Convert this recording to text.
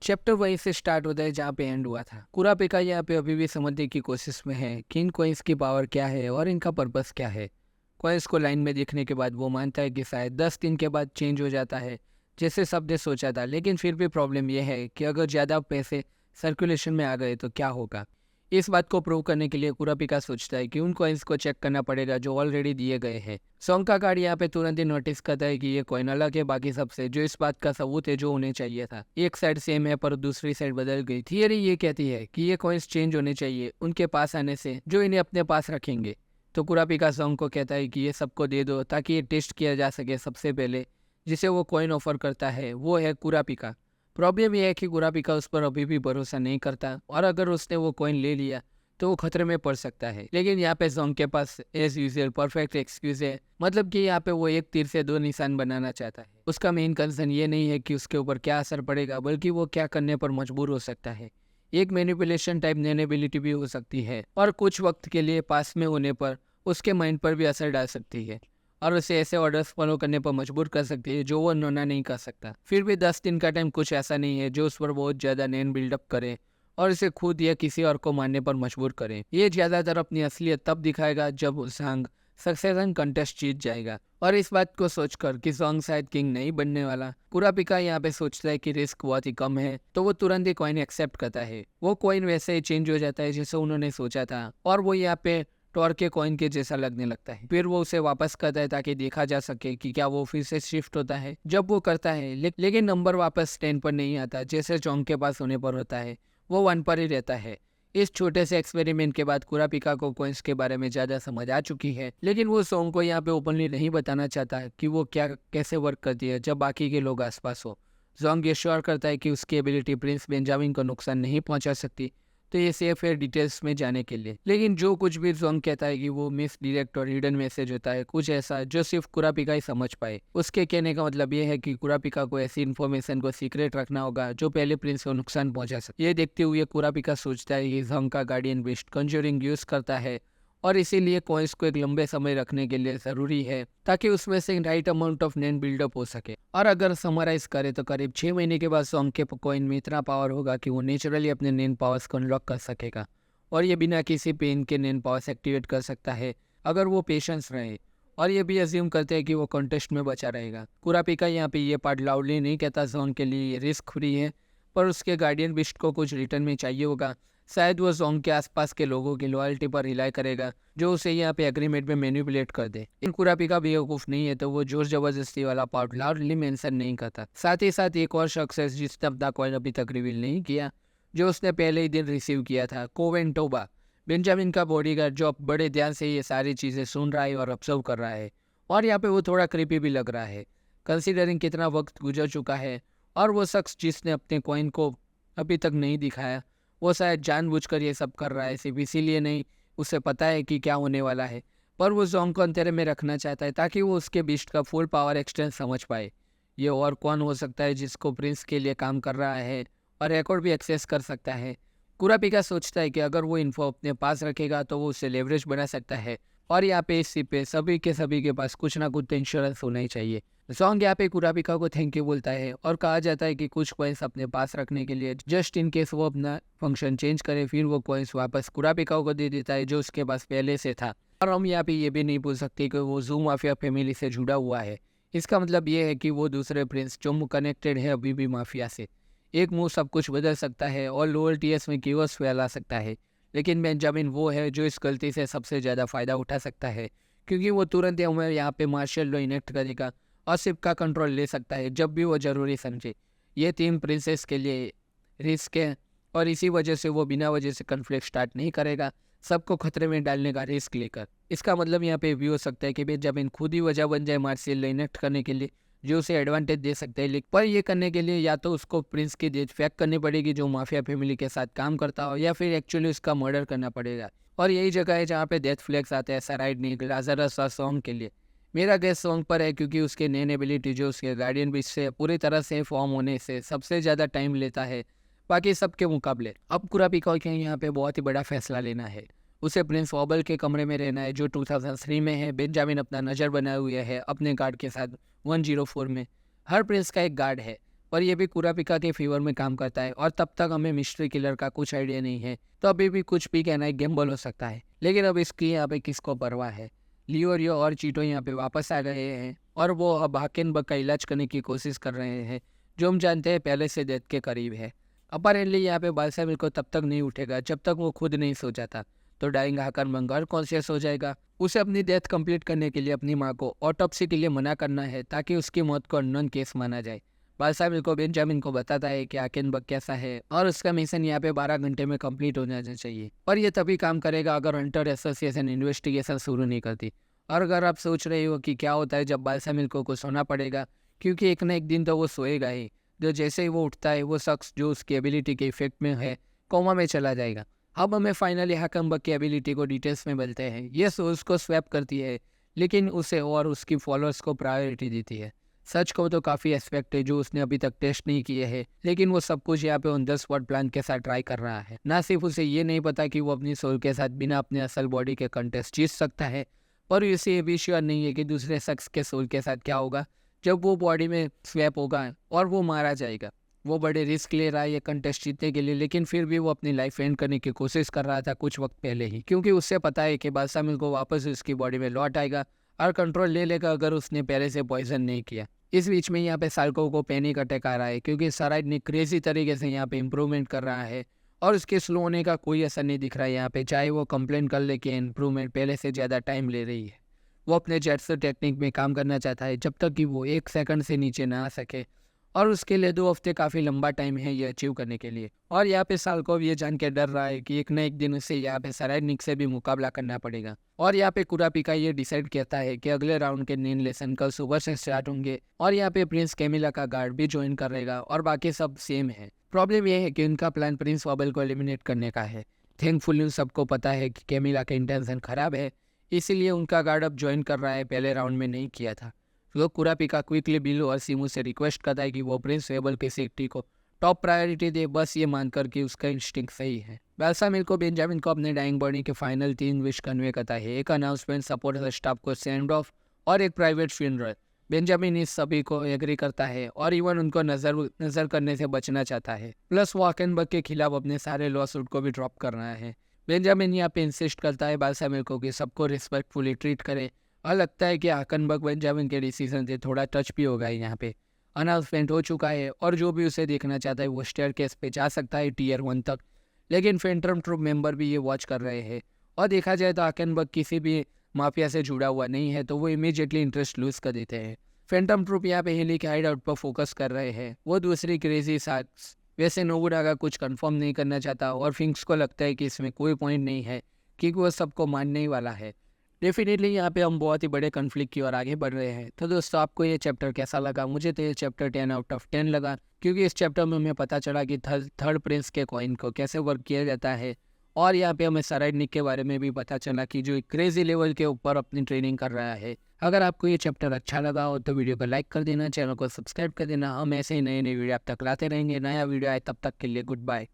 Chapter वहीं से start होता है जहाँ पे एंड हुआ था। कुरापिका यहाँ पे अभी भी समझने की कोशिश में है कि इन कॉइन्स की पावर क्या है और इनका पर्पस क्या है। कॉइन्स को लाइन में देखने के बाद वो मानता है कि शायद 10 दिन के बाद चेंज हो जाता है जैसे सब ने सोचा था, लेकिन फिर भी प्रॉब्लम यह है कि अगर ज़्यादा पैसे सर्कुलेशन में आ गए तो क्या होगा। इस बात को प्रूव करने के लिए कुरापिका सोचता है कि उन कॉइन्स को चेक करना पड़ेगा जो ऑलरेडी दिए गए हैं। सॉन्ग का कार्ड यहाँ पे तुरंत ही नोटिस करता है कि ये कॉइन अलग है बाकी सबसे, जो इस बात का सबूत है जो उन्हें चाहिए था। एक साइड सेम है पर दूसरी साइड बदल गई। थियरी ये कहती है कि ये कॉइन्स चेंज होने चाहिए उनके पास आने से, जो इन्हें अपने पास रखेंगे। तो कुरापिका सॉन्ग को कहता है कि ये सबको दे दो ताकि ये टेस्ट किया जा सके। सबसे पहले जिसे वो कॉइन ऑफर करता है वो है कुरापिका। प्रॉब्लम यह है कि कुरापिका उस पर अभी भी भरोसा नहीं करता और अगर उसने वो कॉइन ले लिया तो वो खतरे में पड़ सकता है। लेकिन यहाँ पे जोंग के पास एज यूजुअल परफेक्ट एक्सक्यूज है, मतलब कि यहाँ पे वो एक तीर से दो निशान बनाना चाहता है। उसका मेन कंसर्न ये नहीं है कि उसके ऊपर क्या असर पड़ेगा, बल्कि वो क्या करने पर मजबूर हो सकता है। एक मैनिपुलेशन टाइप नैनेबिलिटी भी हो सकती है और कुछ वक्त के लिए पास में होने पर उसके माइंड पर भी असर डाल सकती है और उसे ऐसे ऑर्डर्स फॉलो करने पर मजबूर कर सकती है जो वो नोना नहीं कर सकता। फिर भी 10 दिन का टाइम कुछ ऐसा नहीं है जो उस पर बहुत ज़्यादा नैन बिल्डअप करे और इसे खुद या किसी और को मानने पर मजबूर करें। ये ज्यादातर अपनी असलियत तब दिखाएगा जब सांग सक्सेशन कंटेस्ट जीत जाएगा। और इस बात को सोचकर कि सॉन्ग शायद किंग नहीं बनने वाला, कुरापिका यहाँ पे सोचता है कि रिस्क बहुत ही कम है, तो वो तुरंत ही कॉइन एक्सेप्ट करता है। वो कॉइन वैसे ही चेंज हो जाता है जैसे उन्होंने सोचा था और वो यहाँ पे टॉर के कॉइन के जैसा लगने लगता है। फिर वो उसे वापस करता है ताकि देखा जा सके कि क्या वो फिर से शिफ्ट होता है। जब वो करता है लेकिन नंबर वापस 10 पर नहीं आता जैसे जोंग के पास होने पर होता है, वो 1 पर ही रहता है। इस छोटे से एक्सपेरिमेंट के बाद कुरापिका को कॉइन्स के बारे में ज़्यादा समझ आ चुकी है, लेकिन वो सॉन्ग को यहाँ पे ओपनली नहीं बताना चाहता कि वो क्या कैसे वर्क करती है जब बाकी के लोग आसपास हो। जोंग ये श्योर करता है कि उसकी एबिलिटी प्रिंस बेंजामिन को नुकसान नहीं पहुंचा सकती, तो ये सेफ है डिटेल्स में जाने के लिए। लेकिन जो कुछ भी जोंग कहता है कि वो मिस डायरेक्ट और हिडन मैसेज होता है, कुछ ऐसा जो सिर्फ कुरापिका ही समझ पाए। उसके कहने का मतलब ये है कि कुरापिका को ऐसी इन्फॉर्मेशन को सीक्रेट रखना होगा जो पहले प्रिंस को नुकसान पहुंचा सके। ये देखते हुए कुरापिका सोचता है कि जोंग का गार्डियन बिस्ट कंज्यूरिंग यूज करता है और इसीलिए कॉइन्स को एक लंबे समय रखने के लिए ज़रूरी है ताकि उसमें से राइट अमाउंट ऑफ नैन बिल्डअप हो सके। और अगर समराइज करे तो करीब 6 महीने के बाद सॉन्ग के कॉइन में इतना पावर होगा कि वो नेचुरली अपने नैन पावर्स को अनलॉक कर सकेगा और ये बिना किसी पेन के नैन पावर्स एक्टिवेट कर सकता है अगर वो पेशेंस रहे। और ये भी अज्यूम करते हैं कि वो कॉन्टेस्ट में बचा रहेगा। कुरापिका यहाँ पे ये पार्ट लाउडली नहीं कहता सॉन्ग के लिए रिस्क फ्री है, पर उसके गार्डियन बिस्ट को कुछ रिटर्न में चाहिए होगा। शायद वो जोंग के आसपास के लोगों की लॉयल्टी पर रिलाई करेगा जो उसे यहाँ पे एग्रीमेंट में मैनिपुलेट कर दे। इन कुरापिका बेवकूफ नहीं है तो वो जोर जबरदस्ती वाला पार्ट लाउडली मेंशन नहीं करता। साथ ही साथ एक और शख्स है जिसने अपना कॉइन अभी तक रिवील नहीं किया, जो उसने पहले ही दिन रिसीव किया था, कोवेन टोबा, बेंजामिन का बॉडीगार्ड, जो अब बड़े ध्यान से ये सारी चीज़ें सुन रहा है और ऑब्जर्व कर रहा है। और यहाँ पे वो थोड़ा क्रीपी भी लग रहा है कंसिडरिंग कितना वक्त गुजर चुका है। और वो शख्स जिसने अपने कॉइन को अभी तक नहीं दिखाया, वो शायद जानबूझकर ये सब कर रहा है, सिर्फ इसीलिए नहीं, उसे पता है कि क्या होने वाला है, पर वो जोंग को अंधेरे में रखना चाहता है ताकि वो उसके बीस्ट का फुल पावर एक्सटेंड समझ पाए। ये और कौन हो सकता है जिसको प्रिंस के लिए काम कर रहा है और रिकॉर्ड भी एक्सेस कर सकता है। कुरापिका सोचता है कि अगर वो इन्फो अपने पास रखेगा तो वो उसे लेवरेज बना सकता है और यहाँ पे इस सिप पे सभी के पास कुछ ना कुछ इंश्योरेंस होना ही चाहिए। जोंग यहाँ पे कुरापिका को थैंक यू बोलता है और कहा जाता है कि कुछ कॉइन्स अपने पास रखने के लिए जस्ट इन केस वो अपना फंक्शन चेंज करे, फिर वो कॉइन्स वापस कुरापिका को दे देता है जो उसके पास पहले से था। और हम यहाँ पे ये भी नहीं भूल सकते कि वो जू माफिया फैमिली से जुड़ा हुआ है। इसका मतलब ये है कि वो दूसरे प्रिंस जो कनेक्टेड है अभी भी माफिया से। एक मुंह सब कुछ बदल सकता है और लोअर टीएस में कीवर्स फैला सकता है, लेकिन बेंजामिन वो है जो इस गलती से सबसे ज़्यादा फ़ायदा उठा सकता है, क्योंकि वो तुरंत ही हमें यहाँ पे मार्शल लॉ इनेक्ट करेगा और सिप का कंट्रोल ले सकता है जब भी वो ज़रूरी समझे। ये टीम प्रिंसेस के लिए रिस्क है और इसी वजह से वो बिना वजह से कन्फ्लिक्ट स्टार्ट नहीं करेगा, सबको खतरे में डालने का रिस्क लेकर। इसका मतलब यहाँ पे भी हो सकता है कि बेंजामिन खुद ही वजह बन जाए मार्शल लॉ इनेक्ट करने के लिए, जो उसे एडवांटेज दे सकते हैं। लेकिन पर ये करने के लिए या तो उसको प्रिंस की डेथ फेक करनी पड़ेगी जो माफिया फैमिली के साथ काम करता हो, या फिर एक्चुअली उसका मर्डर करना पड़ेगा। और यही जगह है जहाँ पे डेथ फ्लैग्स आते हैं सराइड नहीं लाजरस और सॉन्ग के लिए। मेरा गैस सॉन्ग पर है क्योंकि उसके नैन एबिलिटी जो उसके गार्डियन बिस्ट से पूरी तरह से फॉर्म होने से सबसे ज़्यादा टाइम लेता है बाकी सबके मुकाबले। अब कुरापिका के यहाँ पे बहुत ही बड़ा फैसला लेना है। उसे प्रिंस वॉबल के कमरे में रहना है जो 2003 में है। बेंजामिन अपना नज़र बनाए हुए है अपने गार्ड के साथ 104 में। हर प्रिंस का एक गार्ड है, और ये भी कुरापिका के फेवर में काम करता है। और तब तक हमें मिस्ट्री किलर का कुछ आइडिया नहीं है, तो अभी भी कुछ भी कहना एक गेम्बल हो सकता है। लेकिन अब इसकी यहाँ पे किसको परवाह है। लियो रियो और चीटो यहाँ पे वापस आ गए हैं और वो अब हाकेनबर्ग का इलाज करने की कोशिश कर रहे हैं, जो हम जानते हैं पहले से डेथ के करीब है। अपारेंटली यहाँ पे बाल्सामिर को तब तक नहीं उठेगा जब तक वो खुद नहीं सो जाता। तो डाइंग हाकेनबर्ग अनकॉन्शियस हो जाएगा। उसे अपनी डेथ कंप्लीट करने के लिए अपनी माँ को ऑटोप्सी के लिए मना करना है ताकि उसकी मौत को अननोन केस माना जाए। बाल्सामिर को बेंजामिन को बताता है कि हाकेनबर्ग कैसा है और उसका मिशन यहाँ पे 12 घंटे में कंप्लीट हो जाना चाहिए। और ये तभी काम करेगा अगर हंटर एसोसिएशन इन्वेस्टिगेशन शुरू नहीं करती। और अगर आप सोच रहे हो कि क्या होता है जब बाल्सामिर को सोना पड़ेगा, क्योंकि एक ना एक दिन तो वो सोएगा ही। जो जैसे ही वो उठता है वो शख्स जो उसकी एबिलिटी के इफेक्ट में है कोमा में चला जाएगा। अब हमें फाइनली हाकेनबर्ग की एबिलिटी को डिटेल्स में मिलते हैं। ये उसको स्वैप करती है, लेकिन उसे और उसकी फॉलोअर्स को प्रायोरिटी देती है। सच को तो काफ़ी एस्पेक्ट है जो उसने अभी तक टेस्ट नहीं किए हैं, लेकिन वो सब कुछ यहाँ पे ऑन द स्पॉट प्लान के साथ ट्राई कर रहा है। ना सिर्फ उसे ये नहीं पता कि वो अपनी सोल के साथ बिना अपने असल बॉडी के कंटेस्ट जीत सकता है, पर उसे ये भी श्योर नहीं है कि दूसरे शख्स के सोल के साथ क्या होगा जब वो बॉडी में स्वैप होगा और वो मारा जाएगा। वो बड़े रिस्क ले रहा है ये कंटेस्ट जीतने के लिए, लेकिन फिर भी वो अपनी लाइफ एंड करने की कोशिश कर रहा था कुछ वक्त पहले ही, क्योंकि उससे पता है कि बाल्सामिर को वापस उसकी बॉडी में लौट आएगा और कंट्रोल ले लेगा अगर उसने पहले से पॉइजन नहीं किया। इस बीच में यहाँ पे साल्को को पैनिक अटैक आ रहा है, क्योंकि सराइड ने क्रेजी तरीके से यहाँ पे इम्प्रूवमेंट कर रहा है और उसके स्लो होने का कोई असर नहीं दिख रहा है यहाँ पे, चाहे वो कंप्लेन कर ले कि इम्प्रूवमेंट पहले से ज़्यादा टाइम ले रही है। वो अपने जेट्सो टेक्निक में काम करना चाहता है जब तक कि वो 1 सेकंड से नीचे ना आ सके, और उसके लिए 2 हफ्ते काफ़ी लंबा टाइम है ये अचीव करने के लिए। और यहाँ पे साल्को ये जान के डर रहा है कि एक ना एक दिन उसे यहाँ पे सराइडनिक से भी मुकाबला करना पड़ेगा। और यहाँ पे कुरापिका ये डिसाइड करता है कि अगले राउंड के मेन लेसन कल सुबह से स्टार्ट होंगे और यहाँ पे प्रिंस कैमिला का गार्ड भी ज्वाइन करेगा और बाकी सब सेम है। प्रॉब्लम यह है कि उनका प्लान प्रिंस वॉबल को एलिमिनेट करने का है। थैंकफुली सबको पता है कि कैमिला का इंटेंशन खराब है, इसीलिए उनका गार्ड अब ज्वाइन कर रहा है, पहले राउंड में नहीं किया था। लोग कुरापिका क्विकली बिलो और सीमू से रिक्वेस्ट करता है कि वो प्रिंस वेबल की सेफ्टी को टॉप प्रायोरिटी दे, बस ये मानकर कि उसका इंस्टिंक्ट सही है। बाल्सामिर को बेंजामिन को अपने डाइंग बॉडी के फाइनल 3 विश कन्वे करता है, एक अनाउंसमेंट, सपोर्ट स्टाफ को सेंड ऑफ और एक प्राइवेट फ्यूनरल। बेंजामिन इस सभी को एग्री करता है और इवन उनको नजर करने से बचना चाहता है। प्लस वो हाकेनबर्ग के खिलाफ अपने सारे लॉ सूट को भी ड्रॉप कर रहा है। बेंजामिन यहाँ पे इंसिस्ट करता है बाल्सामिर को कि सबको रिस्पेक्टफुली ट्रीट करे, और लगता है कि हाकेनबर्ग बेंजामिन के डिसीजन से थोड़ा टच भी होगा। यहाँ पे अनाउंसमेंट हो चुका है और जो भी उसे देखना चाहता है वो स्टेयरकेस पे जा सकता है टियर 1 तक, लेकिन फैंटम ट्रूप मेंबर भी ये वॉच कर रहे हैं। और देखा जाए तो हाकेनबर्ग किसी भी माफिया से जुड़ा हुआ नहीं है, तो वो इमीडिएटली इंटरेस्ट लूज कर देते हैं। फैंटम ट्रूप यहाँ पे हेली के हाइड आउट पर फोकस कर रहे हैं। वो दूसरी क्रेजी साथ वैसे नोबुनागा कुछ कंफर्म नहीं करना चाहता और फिंक्स को लगता है कि इसमें कोई पॉइंट नहीं है क्योंकि वो सबको मानने ही वाला है। डेफिनेटली यहाँ पे हम बहुत ही बड़े कन्फ्लिक्ट की ओर आगे बढ़ रहे हैं। तो दोस्तों आपको ये चैप्टर कैसा लगा? मुझे तो ये चैप्टर 10 आउट ऑफ 10 लगा, क्योंकि इस चैप्टर में हमें पता चला कि थर्ड प्रिंस के कॉइन को कैसे वर्क किया जाता है, और यहाँ पे हमें सराइडनिक के बारे में भी पता चला कि जो क्रेजी लेवल के ऊपर अपनी ट्रेनिंग कर रहा है। अगर आपको ये चैप्टर अच्छा लगा हो तो वीडियो को लाइक कर देना, चैनल को सब्सक्राइब कर देना। हम ऐसे ही नए नए वीडियो आप तक लाते रहेंगे। नया वीडियो आए तब तक के लिए गुड बाय।